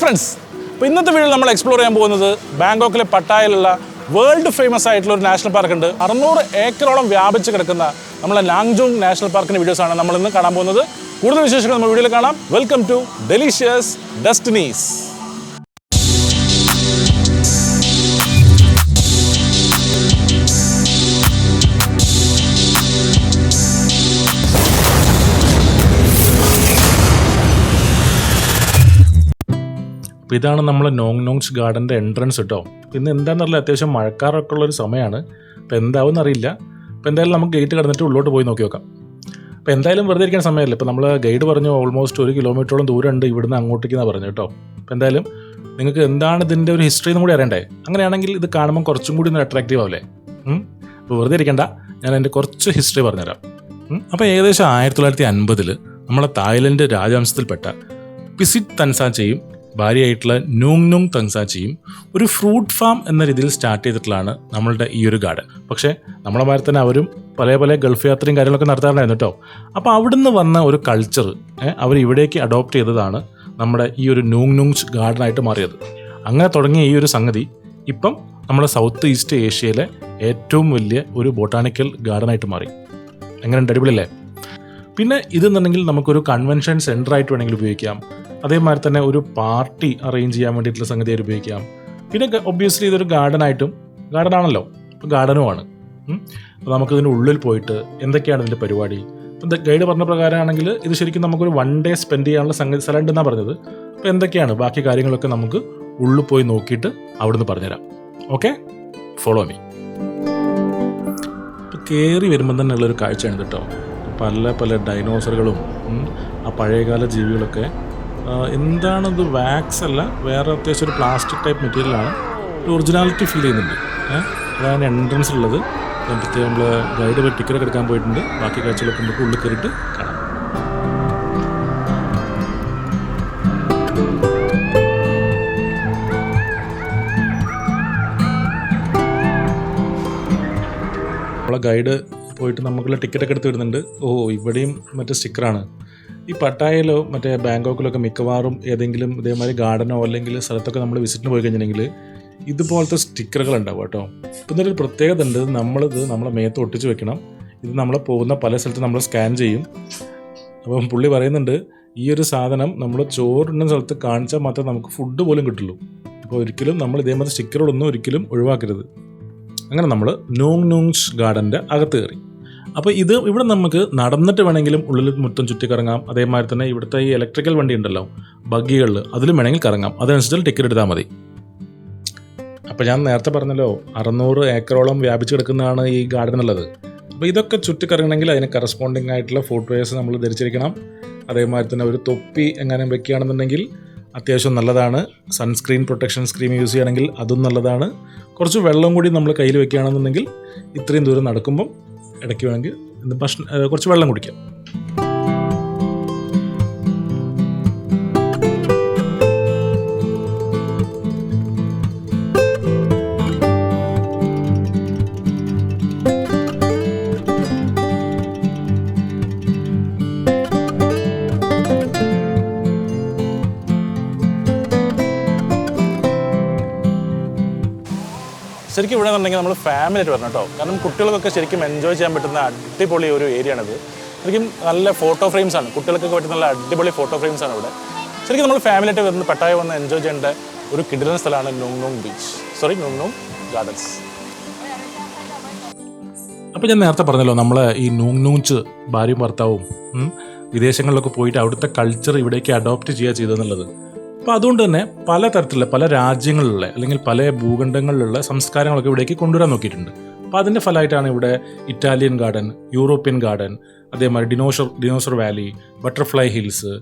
Hi friends, ഇപ്പോൾ ഇന്നത്തെ വീഡിയോയിൽ നമ്മൾ എക്സ്പ്ലോർ ചെയ്യാൻ പോകുന്നത് ബാങ്കോക്കിലെ പട്ടായയിലുള്ള വേൾഡ് ഫേമസ് ആയിട്ടുള്ള ഒരു നാഷണൽ പാർക്ക് ഉണ്ട്. 600 ഏക്കറോളം വ്യാപിച്ച് കിടക്കുന്ന നമ്മളെ നാങ്ജോങ് നാഷണൽ പാർക്കിൻ്റെ വീഡിയോസാണ് നമ്മൾ ഇന്ന് കാണാൻ പോകുന്നത്. കൂടുതൽ വിശേഷങ്ങൾ നമ്മൾ വീഡിയോയിൽ കാണാം. Welcome to Delicious Destinies. അപ്പോൾ ഇതാണ് നമ്മളെ നോങ് നോങ്സ് ഗാർഡൻ്റെ എൻട്രൻസ് കേട്ടോ. ഇന്ന് എന്താണെന്നറിയില്ല, അത്യാവശ്യം മഴക്കാറൊക്കെ ഉള്ളൊരു സമയമാണ്. അപ്പോൾ എന്താവും അറിയില്ല. അപ്പോൾ എന്തായാലും നമുക്ക് ഗേറ്റ് കടന്നിട്ട് ഉള്ളോട്ട് പോയി നോക്കി നോക്കാം. അപ്പോൾ എന്തായാലും വെറുതെ ഇരിക്കാൻ സമയമല്ല. ഇപ്പോൾ നമ്മൾ ഗൈഡ് പറഞ്ഞു ഓൾമോസ്റ്റ് 1 കിലോമീറ്ററോളം ദൂരം ഉണ്ട് ഇവിടുന്ന് അങ്ങോട്ടേക്കെന്നാണ് പറഞ്ഞു കേട്ടോ. അപ്പോൾ എന്തായാലും നിങ്ങൾക്ക് എന്താണ് ഇതിൻ്റെ ഒരു ഹിസ്റ്ററി എന്നും കൂടി അറിയണ്ടേ. അങ്ങനെയാണെങ്കിൽ ഇത് കാണുമ്പോൾ കുറച്ചും കൂടി ഒന്ന് അട്രാക്റ്റീവ് ആവില്ലേ. അപ്പോൾ വെറുതെ ഇരിക്കണ്ട, ഞാൻ എൻ്റെ കുറച്ച് ഹിസ്റ്ററി പറഞ്ഞുതരാം. അപ്പോൾ ഏകദേശം 1950 നമ്മളെ തായ്ലൻഡ് രാജവംശത്തിൽപ്പെട്ട പിസിറ്റ് തൻസാച്ചയും ഭാര്യയായിട്ടുള്ള നോങ് നോങ് തങ്സാച്ചിയും ഒരു ഫ്രൂട്ട് ഫാം എന്ന രീതിയിൽ സ്റ്റാർട്ട് ചെയ്തിട്ടുള്ളതാണ് നമ്മളുടെ ഈ ഒരു ഗാർഡൻ. പക്ഷേ നമ്മളെ മാതിരി തന്നെ അവരും പല ഗൾഫ് യാത്രയും കാര്യങ്ങളൊക്കെ നടത്താറുണ്ടായിരുന്നു കേട്ടോ. അപ്പോൾ അവിടുന്ന് വന്ന ഒരു കൾച്ചർ അവർ ഇവിടേക്ക് അഡോപ്റ്റ് ചെയ്തതാണ് നമ്മുടെ ഈ ഒരു നോങ് നോങ്സ് ഗാർഡനായിട്ട് മാറിയത്. അങ്ങനെ തുടങ്ങിയ ഈ ഒരു സംഗതി ഇപ്പം നമ്മുടെ സൗത്ത് ഈസ്റ്റ് ഏഷ്യയിലെ ഏറ്റവും വലിയ ഒരു ബൊട്ടാണിക്കൽ ഗാർഡനായിട്ട് മാറി. എങ്ങനെയുണ്ട്, അടിപൊളിയല്ലേ? പിന്നെ ഇതെന്നുണ്ടെങ്കിൽ നമുക്കൊരു കൺവെൻഷൻ സെൻ്ററായിട്ട് വേണമെങ്കിൽ ഉപയോഗിക്കാം. അതേമാതിരി തന്നെ ഒരു പാർട്ടി അറേഞ്ച് ചെയ്യാൻ വേണ്ടിയിട്ടുള്ള സംഗതിയായിട്ട് ഉപയോഗിക്കാം. പിന്നെ ഒബ്വിയസ്ലി ഇതൊരു ഗാർഡനാണല്ലോ, ഇപ്പോൾ ഗാർഡനുമാണ്. അപ്പോൾ നമുക്കിതിൻ്റെ ഉള്ളിൽ പോയിട്ട് എന്തൊക്കെയാണ് ഇതിൻ്റെ പരിപാടി. ഇപ്പം ഗൈഡ് പറഞ്ഞ പ്രകാരമാണെങ്കിൽ ഇത് ശരിക്കും നമുക്കൊരു 1 ഡേ സ്പെൻഡ് ചെയ്യാനുള്ള സ്ഥലം ഉണ്ടെന്നാണ് പറഞ്ഞത്. അപ്പോൾ എന്തൊക്കെയാണ് ബാക്കി കാര്യങ്ങളൊക്കെ നമുക്ക് ഉള്ളിൽ പോയി നോക്കിയിട്ട് അവിടുന്ന് പറഞ്ഞുതരാം. Okay, follow me. ഇപ്പോൾ കയറി വരുമ്പം തന്നെ ഉള്ളൊരു കാഴ്ചയാണ് കേട്ടോ. പല ഡൈനോസറുകളും ആ പഴയകാല ജീവികളൊക്കെ. എന്താണത്, വാക്സ് അല്ല, വേറെ അത്യാവശ്യം ഒരു പ്ലാസ്റ്റിക് ടൈപ്പ് മെറ്റീരിയലാണ്. ഒരു ഒറിജിനാലിറ്റി ഫീൽ ചെയ്യുന്നുണ്ട്. അതാണ് എൻട്രൻസ് ഉള്ളത്. പ്രത്യേകം നമ്മൾ ഗൈഡ് പോയി ടിക്കറ്റൊക്കെ എടുക്കാൻ പോയിട്ടുണ്ട്. ബാക്കി കാഴ്ചകളൊക്കെ നമുക്ക് ഉള്ളിൽ കയറിയിട്ട് കാണാം. നമ്മളെ ഗൈഡ് പോയിട്ട് നമുക്കുള്ള ടിക്കറ്റൊക്കെ എടുത്ത് വരുന്നുണ്ട്. ഇവിടെയും മറ്റേ സ്റ്റിക്കറാണ്. ഈ പട്ടായയിലോ മറ്റേ ബാങ്കോക്കിലൊക്കെ മിക്കവാറും ഏതെങ്കിലും ഇതേമാതിരി ഗാർഡനോ അല്ലെങ്കിൽ സ്ഥലത്തൊക്കെ നമ്മൾ വിസിറ്റിന് പോയി കഴിഞ്ഞിട്ടുണ്ടെങ്കിൽ ഇതുപോലത്തെ സ്റ്റിക്കറുകൾ ഉണ്ടാവും കേട്ടോ. ഇപ്പം ഇതൊരു പ്രത്യേകത ഉണ്ട്. നമ്മളിത് നമ്മളെ മേത്ത് ഒട്ടിച്ച് വെക്കണം. ഇത് നമ്മൾ പോകുന്ന പല സ്ഥലത്ത് നമ്മൾ സ്കാൻ ചെയ്യും. അപ്പം പുള്ളി പറയുന്നുണ്ട്, ഈ ഒരു സാധനം നമ്മൾ ചോറിടുന്ന സ്ഥലത്ത് കാണിച്ചാൽ മാത്രമേ നമുക്ക് ഫുഡ് പോലും കിട്ടുള്ളൂ. അപ്പോൾ ഒരിക്കലും നമ്മൾ ഇതേമാതിരി സ്റ്റിക്കറുകളൊന്നും ഒരിക്കലും ഒഴിവാക്കരുത്. അങ്ങനെ നമ്മൾ നോങ് നോങ്സ് ഗാർഡൻ്റെ അകത്ത് കയറി. അപ്പോൾ ഇവിടെ നമുക്ക് നടന്നിട്ട് വേണമെങ്കിലും ഉള്ളിൽ മൊത്തം ചുറ്റിക്കറങ്ങാം. അതേമാതിരി തന്നെ ഇവിടുത്തെ ഈ ഇലക്ട്രിക്കൽ വണ്ടി ഉണ്ടല്ലോ, ബഗ്ഗികളിൽ, അതിലും വേണമെങ്കിൽ കറങ്ങാം. അതനുസരിച്ച് ടിക്കറ്റ് എടുത്താൽ മതി. അപ്പോൾ ഞാൻ നേരത്തെ പറഞ്ഞല്ലോ 600 ഏക്കറോളം വ്യാപിച്ച് കിടക്കുന്നതാണ് ഈ ഗാർഡൻ ഉള്ളത്. അപ്പോൾ ഇതൊക്കെ ചുറ്റിക്കറങ്ങണമെങ്കിൽ അതിന് കറസ്പോണ്ടിങ് ആയിട്ടുള്ള ഫുട്വെയർസ് നമ്മൾ ധരിച്ചിരിക്കണം. അതേമാതിരി തന്നെ ഒരു തൊപ്പി എങ്ങനെ വെക്കുകയാണെന്നുണ്ടെങ്കിൽ അത്യാവശ്യം നല്ലതാണ്. സൺസ്ക്രീൻ പ്രൊട്ടക്ഷൻ സ്ക്രീം യൂസ് ചെയ്യുകയാണെങ്കിൽ അതും നല്ലതാണ്. കുറച്ച് വെള്ളം കൂടി നമ്മൾ കയ്യിൽ വെക്കുകയാണെന്നുണ്ടെങ്കിൽ ഇത്രയും ദൂരം നടക്കുമ്പം ഇടയ്ക്ക് വേണമെങ്കിൽ കുറച്ച് വെള്ളം കുടിക്കാം. ശരിക്കും ഇവിടെ നിന്നുണ്ടെങ്കിൽ നമ്മൾ ഫാമിലി ആയിട്ട് വരണം കേട്ടോ. കാരണം കുട്ടികൾക്കൊക്കെ ശരിക്കും എൻജോയ് ചെയ്യാൻ പറ്റുന്ന അടിപൊളി ഒരു ഏരിയ ആണിത്. ശരിക്കും നല്ല ഫോട്ടോ ഫ്രെയിംസ് ആണ്, കുട്ടികൾക്കൊക്കെ പറ്റുന്ന നല്ല അടിപൊളി ഫോട്ടോ ഫ്രെയിംസ് ആണ് ഇവിടെ. ശരിക്കും നമ്മൾ ഫാമിലി ആയിട്ട് വരുന്ന പട്ടായ വന്ന് എൻജോയ് ചെയ്യേണ്ട ഒരു കിടിലൻ സ്ഥലമാണ് നോങ് നോങ് ഗാർഡൻസ്. അപ്പോൾ ഞാൻ നേരത്തെ പറഞ്ഞല്ലോ, നമ്മളെ ഈ നോങ് നോങ്സ് ഭാര്യയും ഭർത്താവും വിദേശങ്ങളിലൊക്കെ പോയിട്ട് അവിടുത്തെ കൾച്ചർ ഇവിടേക്ക് അഡോപ്റ്റ് ചെയ്യുക ചെയ്തെന്നുള്ളത്. അപ്പോൾ അതുകൊണ്ട് തന്നെ പലതരത്തിലുള്ള പല രാജ്യങ്ങളിലുള്ള അല്ലെങ്കിൽ പല ഭൂഖണ്ഡങ്ങളിലുള്ള സംസ്കാരങ്ങളൊക്കെ ഇവിടേക്ക് കൊണ്ടുവരാൻ നോക്കിയിട്ടുണ്ട്. അപ്പോൾ അതിൻ്റെ ഫലമായിട്ടാണ് ഇവിടെ ഇറ്റാലിയൻ ഗാർഡൻ, യൂറോപ്യൻ ഗാർഡൻ, അതേമാതിരി ഡിനോസർ വാലി, ബട്ടർഫ്ലൈ ഹിൽസ്,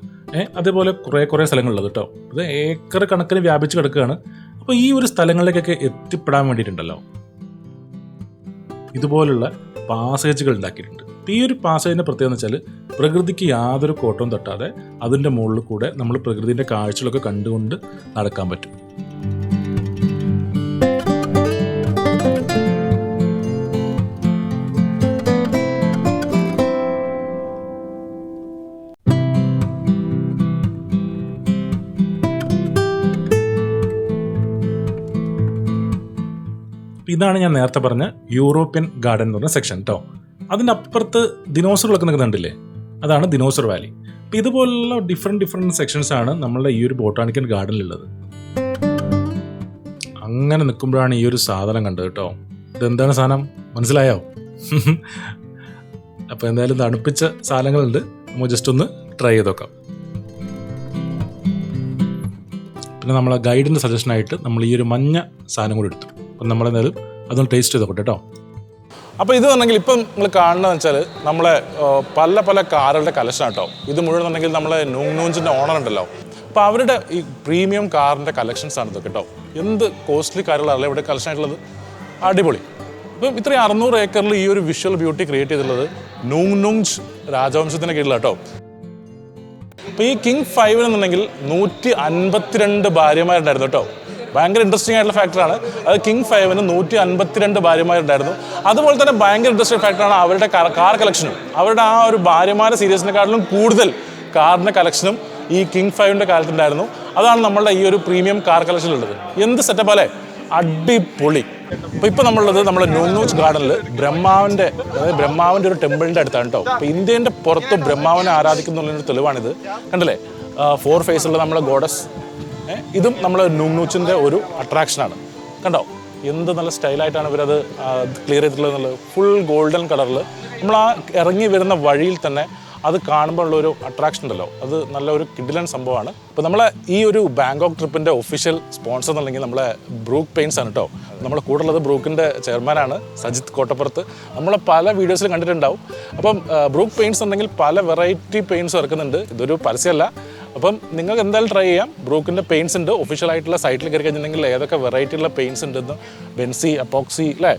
അതേപോലെ കുറേ സ്ഥലങ്ങളുള്ളത് കേട്ടോ. അത് ഏക്കർ കണക്കിന് വ്യാപിച്ച് കിടക്കുകയാണ്. അപ്പോൾ ഈ ഒരു സ്ഥലങ്ങളിലേക്കൊക്കെ എത്തിപ്പെടാൻ വേണ്ടിയിട്ടുണ്ടല്ലോ ഇതുപോലുള്ള പാസേജുകൾ ഉണ്ടാക്കിയിട്ടുണ്ട്. ഈ ഒരു പാസേജിൻ്റെ പ്രത്യേകത എന്ന് വെച്ചാൽ പ്രകൃതിക്ക് യാതൊരു കോട്ടവും തട്ടാതെ അതിൻ്റെ മുകളിൽ കൂടെ നമ്മൾ പ്രകൃതിൻ്റെ കാഴ്ചകളൊക്കെ കണ്ടുകൊണ്ട് നടക്കാൻ പറ്റും. ഇതാണ് ഞാൻ നേരത്തെ പറഞ്ഞ യൂറോപ്യൻ ഗാർഡൻ എന്ന് പറഞ്ഞ സെക്ഷൻ കേട്ടോ. അതിനപ്പുറത്ത് ദിനോസറുകളൊക്കെ നിൽക്കുന്നുണ്ടല്ലേ, അതാണ് ദിനോസർ വാലി. അപ്പം ഇതുപോലുള്ള ഡിഫറെൻറ്റ് സെക്ഷൻസ് ആണ് നമ്മളുടെ ഈ ഒരു ബോട്ടാണിക്കൽ ഗാർഡനിലുള്ളത്. അങ്ങനെ നിൽക്കുമ്പോഴാണ് ഈ ഒരു സാധനം കണ്ടത് കേട്ടോ. ഇതെന്താണ് സാധനം മനസ്സിലായോ? അപ്പോൾ എന്തായാലും തണുപ്പിച്ച സാധനങ്ങളുണ്ട്, നമ്മൾ ജസ്റ്റ് ഒന്ന് ട്രൈ ചെയ്ത് നോക്കാം. പിന്നെ നമ്മളെ ഗൈഡിൻ്റെ സജഷനായിട്ട് നമ്മൾ ഈ ഒരു മഞ്ഞ സാധനം കൂടി എടുത്തു. അപ്പം നമ്മളെന്തായാലും അതൊന്ന് ടേസ്റ്റ് ചെയ്ത് നോക്കട്ടെ കേട്ടോ. അപ്പോൾ ഇത് പറഞ്ഞെങ്കിൽ ഇപ്പം നിങ്ങൾ കാണുന്നതെന്ന് വെച്ചാൽ നമ്മളെ പല കാറുകളുടെ കളക്ഷൻ കേട്ടോ. ഇത് മുഴുവൻ എന്നുണ്ടെങ്കിൽ നമ്മളെ നോങ് നോഞ്ചിൻ്റെ ഓണർ ഉണ്ടല്ലോ, അപ്പോൾ അവരുടെ ഈ പ്രീമിയം കാറിൻ്റെ കളക്ഷൻസ് ആണ് ഇതൊക്കെ കേട്ടോ. എന്ത് കോസ്റ്റ്ലി കാറുകളാണല്ലോ ഇവിടെ കളക്ഷൻ ആയിട്ടുള്ളത്, അടിപൊളി. ഇപ്പം ഇത്രയും 600 ഏക്കറിൽ ഈ ഒരു വിഷ്വൽ ബ്യൂട്ടി ക്രിയേറ്റ് ചെയ്തിട്ടുള്ളത് നോങ് നോഞ്ച് രാജവംശത്തിൻ്റെ കീഴിലാണ് കേട്ടോ. അപ്പോൾ ഈ കിങ് 5 എന്നുണ്ടെങ്കിൽ 152 ഭാര്യമാരുണ്ടായിരുന്നു കേട്ടോ. ഭയങ്കര ഇൻട്രസ്റ്റിംഗ് ആയിട്ടുള്ള ഫാക്ടറാണ് അത്. കിങ് 5-ന് 152 ഭാര്യമാരുണ്ടായിരുന്നു. അതുപോലെ തന്നെ ഭയങ്കര ഇൻട്രസ്റ്റിംഗ് ഫാക്ടറാണ് അവരുടെ കാർ കളക്ഷനും. അവരുടെ ആ ഒരു ഭാര്യമാരുടെ സീരീസിനെക്കാട്ടിലും കൂടുതൽ കാറിൻ്റെ കളക്ഷനും ഈ കിങ് 5-ൻ്റെ കാലത്തുണ്ടായിരുന്നു. അതാണ് നമ്മളുടെ ഈ ഒരു പ്രീമിയം കാർ കളക്ഷനിലുള്ളത്. എന്ത് സെറ്റപ്പ് അല്ലേ, അടിപൊളി. അപ്പോൾ ഇപ്പോൾ നമ്മളുള്ളത് നമ്മുടെ നോങ് നോച്ച് ഗാർഡനിൽ ബ്രഹ്മാവിൻ്റെ ഒരു ടെമ്പിളിൻ്റെ അടുത്താണ് കേട്ടോ. അപ്പോൾ ഇന്ത്യൻ്റെ പുറത്ത് ബ്രഹ്മാവിനെ ആരാധിക്കുന്നുള്ളൊരു തെളിവാണിത്. കണ്ടില്ലേ, 4 ഫേസുള്ള നമ്മുടെ ഗോഡസ്. ഇതും നമ്മൾ നോങ് നോച്ചിൻ്റെ ഒരു അട്രാക്ഷനാണ്. കണ്ടോ എന്ത് നല്ല സ്റ്റൈലായിട്ടാണ് ഇവരത് ക്ലിയർ ചെയ്തിട്ടുള്ളത് എന്നുള്ളത്. ഫുൾ ഗോൾഡൻ കളറിൽ നമ്മൾ ആ ഇറങ്ങി വരുന്ന വഴിയിൽ തന്നെ അത് കാണുമ്പോൾ ഉള്ളൊരു അട്രാക്ഷൻ ഉണ്ടല്ലോ, അത് നല്ലൊരു കിഡിലൻ സംഭവമാണ്. ഇപ്പോൾ നമ്മളെ ഈ ഒരു ബാങ്കോക്ക് ട്രിപ്പിൻ്റെ ഒഫീഷ്യൽ സ്പോൺസർ എന്നുണ്ടെങ്കിൽ നമ്മളെ ബ്രൂക്ക് പെയിൻറ്റ്സ് ആണ് കേട്ടോ. നമ്മളെ കൂടെ ഉള്ളത് ബ്രൂക്കിൻ്റെ ചെയർമാനാണ് സജിത്ത് കോട്ടപ്പുറത്ത്. നമ്മളെ പല വീഡിയോസിൽ കണ്ടിട്ടുണ്ടാവും. അപ്പം ബ്രൂക്ക് പെയിൻറ്റ്സ് ഉണ്ടെങ്കിൽ പല വെറൈറ്റി പെയിൻറ്റ്സ് ഇറക്കുന്നുണ്ട്. ഇതൊരു പരസ്യമല്ല. അപ്പം നിങ്ങൾക്ക് എന്തായാലും ട്രൈ ചെയ്യാം. ബ്രൂക്കിൻ്റെ പെയിൻറ്റ്സ് ഉണ്ട് ഒഫീഷ്യലായിട്ടുള്ള സൈറ്റിൽ കയറി കഴിഞ്ഞിട്ടുണ്ടെങ്കിൽ ഏതൊക്കെ വെറൈറ്റി ഉള്ള പെയിൻറ്റ്സ് ഉണ്ടെന്ന്, ബെൻസി, അപ്പോക്സി അല്ലേ,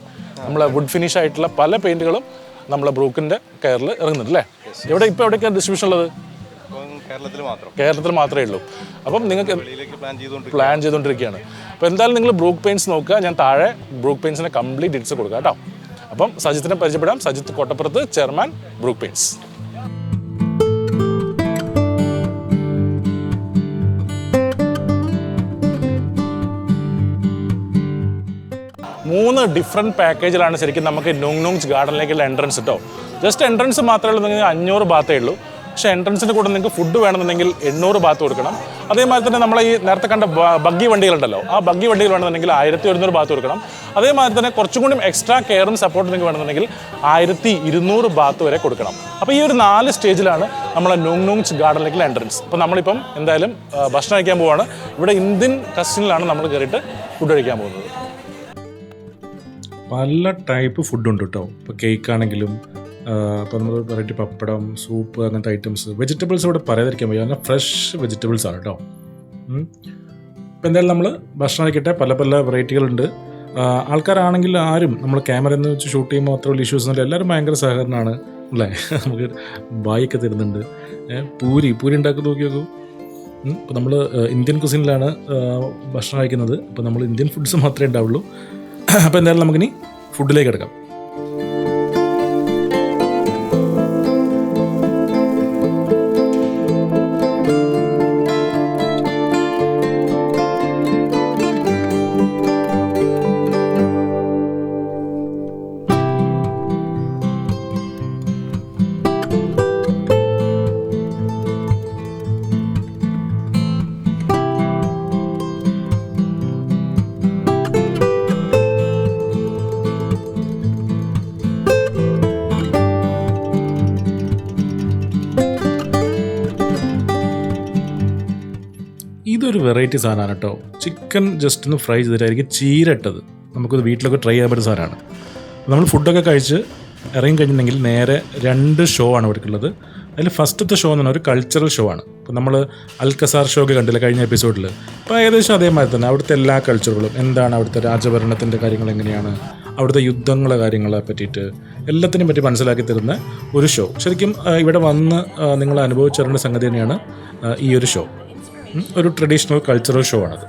നമ്മളെ വുഡ് ഫിനിഷ് ആയിട്ടുള്ള പല പെയിൻറ്റുകളും നമ്മളെ ബ്രൂക്കിൻ്റെ കെയറിൽ ഇറങ്ങുന്നുണ്ട് അല്ലേ. എവിടെയൊക്കെയാണ് ഡിസ്ട്രിബ്യൂഷൻ ഉള്ളത്? കേരളത്തിൽ മാത്രമേ ഉള്ളൂ. അപ്പം നിങ്ങൾക്ക് പ്ലാൻ ചെയ്തുകൊണ്ടിരിക്കുകയാണ്. അപ്പോൾ എന്തായാലും നിങ്ങൾ ബ്രൂക്ക് പെയിൻറ്റ്സ് നോക്കുക. ഞാൻ താഴെ ബ്രൂക്ക് പെയിൻറ്റ്സിൻ്റെ കംപ്ലീറ്റ് ഡീറ്റെയിൽസ് കൊടുക്കാം കേട്ടോ. അപ്പം സജിത്തിനെ പരിചയപ്പെടാം. Sajith Kottappurath, chairman, Brook Paints. 3 different പാക്കേജിലാണ് ശരിക്കും നമുക്ക് നോങ് നോഞ്ച് ഗാർഡനിലേക്കുള്ള എൻട്രൻസ് കേട്ടോ. ജസ്റ്റ് എൻട്രൻസ് മാത്രമേ ഉള്ളൂ, നിങ്ങൾക്ക് 500 ബാത്തേ ഉള്ളൂ. പക്ഷേ എൻട്രൻസിൻ്റെ കൂടെ നിങ്ങൾക്ക് ഫുഡ് വേണമെന്നുണ്ടെങ്കിൽ 800 ബാത്ത് കൊടുക്കണം. അതേമാതിരി തന്നെ നമ്മൾ ഈ നേരത്തെ കണ്ട ബഗ്ഗി വണ്ടികളുണ്ടല്ലോ, ആ ബഗ്ഗി വണ്ടികൾ വേണമെന്നുണ്ടെങ്കിൽ 1100 ബാത്ത് കൊടുക്കണം. അതേമാതിരി തന്നെ കുറച്ചും കൂടി എക്സ്ട്രാ കെയറും സപ്പോർട്ടും നിങ്ങൾക്ക് വേണമെന്നുണ്ടെങ്കിൽ 1200 ബാത്ത് വരെ കൊടുക്കണം. അപ്പോൾ ഈ ഒരു 4 സ്റ്റേജിലാണ് നമ്മളെ നോങ് നോഞ്ച് ഗാർഡനിലേക്കുള്ള എൻട്രൻസ്. അപ്പോൾ നമ്മളിപ്പം എന്തായാലും ഭക്ഷണം കഴിക്കാൻ പോവുകയാണ്. ഇവിടെ ഇന്ത്യൻ കസ്റ്റനിലാണ് നമ്മൾ കയറിയിട്ട് ഫുഡ് കഴിക്കാൻ പോകുന്നത്. പല ടൈപ്പ് ഫുഡുണ്ട് കേട്ടോ. ഇപ്പോൾ കേക്കാണെങ്കിലും അപ്പോൾ നമ്മൾ വെറൈറ്റി പപ്പടം, സൂപ്പ്, അങ്ങനത്തെ ഐറ്റംസ്. വെജിറ്റബിൾസ് ഇവിടെ പറയാതിരിക്കാൻ വയ്യ, നല്ല ഫ്രഷ് വെജിറ്റബിൾസ് ആണ് കേട്ടോ. അപ്പോൾ എന്തായാലും നമ്മൾ ഭക്ഷണം കഴിക്കട്ടെ. പല വെറൈറ്റികളുണ്ട്. ആൾക്കാരാണെങ്കിൽ ആരും നമ്മൾ ക്യാമറയിൽ നിന്ന് വെച്ച് ഷൂട്ട് ചെയ്യുമ്പോൾ അത്ര വലിയ ഇഷ്യൂസ് ഒന്നുമില്ല. എല്ലാവരും ഭയങ്കര സഹകരണമാണ് അല്ലേ. നമുക്ക് ബായൊക്കെ തരുന്നുണ്ട്. പൂരി ഉണ്ടാക്കി നോക്കൂ. ഇപ്പോൾ നമ്മൾ ഇന്ത്യൻ കുസിനിലാണ് ഭക്ഷണം കഴിക്കുന്നത്. അപ്പോൾ നമ്മൾ ഇന്ത്യൻ ഫുഡ്സ് മാത്രമേ ഉണ്ടാവുള്ളൂ. അപ്പോൾ എന്തായാലും നമുക്കിനി ഫുഡിലേക്ക് എടുക്കാം. ഇതൊരു വെറൈറ്റി സാധനമാണ് കേട്ടോ. ചിക്കൻ ജസ്റ്റ് ഒന്ന് ഫ്രൈ ചെയ്തിട്ടായിരിക്കും ചീരട്ടത്. നമുക്കത് വീട്ടിലൊക്കെ ട്രൈ ചെയ്യാൻ പറ്റുന്ന സാധനമാണ്. നമ്മൾ ഫുഡൊക്കെ കഴിച്ച് ഇറങ്ങി കഴിഞ്ഞിട്ടുണ്ടെങ്കിൽ നേരെ 2 ഷോ ആണ് ഇവർക്കുള്ളത്. അതിൽ ഫസ്റ്റത്തെ ഷോ എന്ന് പറഞ്ഞാൽ ഒരു കൾച്ചറൽ ഷോ ആണ്. ഇപ്പോൾ നമ്മൾ അൽക്കസാർ ഷോ ഒക്കെ കണ്ടില്ല കഴിഞ്ഞ എപ്പിസോഡിൽ. അപ്പോൾ ഏകദേശം അതേമാതിരി തന്നെ അവിടുത്തെ എല്ലാ കൾച്ചറുകളും എന്താണ്, അവിടുത്തെ രാജഭരണത്തിൻ്റെ കാര്യങ്ങൾ എങ്ങനെയാണ്, അവിടുത്തെ യുദ്ധങ്ങളെ കാര്യങ്ങളെ പറ്റിയിട്ട് എല്ലാത്തിനെയും പറ്റി മനസ്സിലാക്കി തരുന്ന ഒരു ഷോ. ശരിക്കും ഇവിടെ വന്ന് നിങ്ങൾ അനുഭവിച്ചറിയേണ്ട സംഗതി തന്നെയാണ് ഈ ഒരു ഷോ. ഒരു ട്രഡീഷണൽ കൾച്ചറൽ ഷോ ആണത്.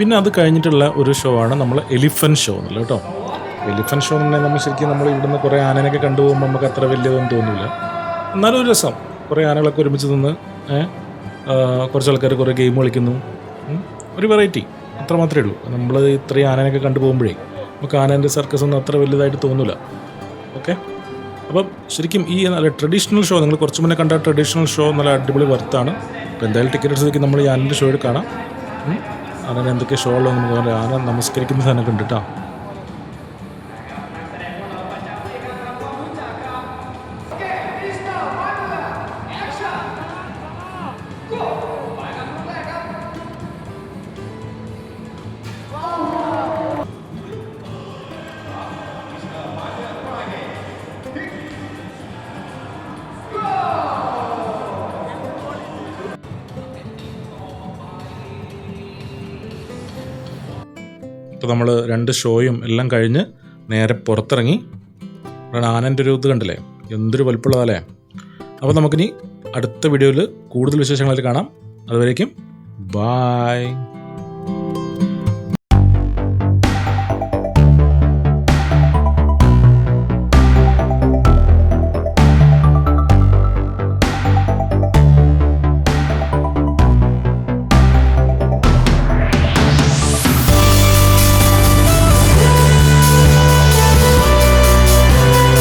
പിന്നെ അത് കഴിഞ്ഞിട്ടുള്ള ഒരു ഷോ ആണ് നമ്മൾ എലിഫൻറ്റ് ഷോ എന്നുള്ളത് കേട്ടോ. എലിഫൻറ്റ് ഷോ എന്ന് നമ്മൾ ശരിക്കും നമ്മൾ ഇവിടുന്ന് കുറേ ആനേനൊക്കെ കണ്ടുപോകുമ്പോൾ നമുക്ക് അത്ര വലിയതൊന്നും തോന്നില്ല. എന്നാലും ഒരു രസം, കുറേ ആനകളൊക്കെ ഒരുമിച്ച് നിന്ന് കുറച്ച് ആൾക്കാർ കുറേ ഗെയിം കളിക്കുന്നു, ഒരു വെറൈറ്റി, അത്ര മാത്രമേ ഉള്ളൂ. നമ്മൾ ഇത്രയും ആനേനൊക്കെ കണ്ടുപോകുമ്പോഴേ നമുക്ക് ആനേൻ്റെ സർക്കസ് ഒന്നും അത്ര വലുതായിട്ട് തോന്നില്ല. ഓക്കെ, അപ്പം ശരിക്കും ഈ നല്ല ട്രഡീഷണൽ ഷോ, നിങ്ങൾ കുറച്ച് മുന്നേ കണ്ട ട്രഡീഷണൽ ഷോ നല്ല അടിപൊളി വർത്താണ്. അപ്പോൾ എന്തായാലും ടിക്കറ്റ് എടുത്ത് നമ്മൾ ഈ ആനൻ്റെ ഷോയിൽ കാണാം. ആനേനെ എന്തൊക്കെ ഷോ ഉള്ളത് നമുക്ക് പറയാം. ആന നമസ്കരിക്കുന്ന സാധനമൊക്കെ ഉണ്ട് കേട്ടോ. അപ്പോൾ നമ്മൾ 2 ഷോയും എല്ലാം കഴിഞ്ഞ് നേരെ പുറത്തിറങ്ങി. ആനൻ്റെ ഒരു ഇത് കണ്ടില്ലേ, എന്തൊരു വലുപ്പമുള്ളതല്ലേ. അപ്പോൾ നമുക്കിനി അടുത്ത വീഡിയോയിൽ കൂടുതൽ വിശേഷങ്ങളിൽ കാണാം. അതുവരേക്കും ബായ്.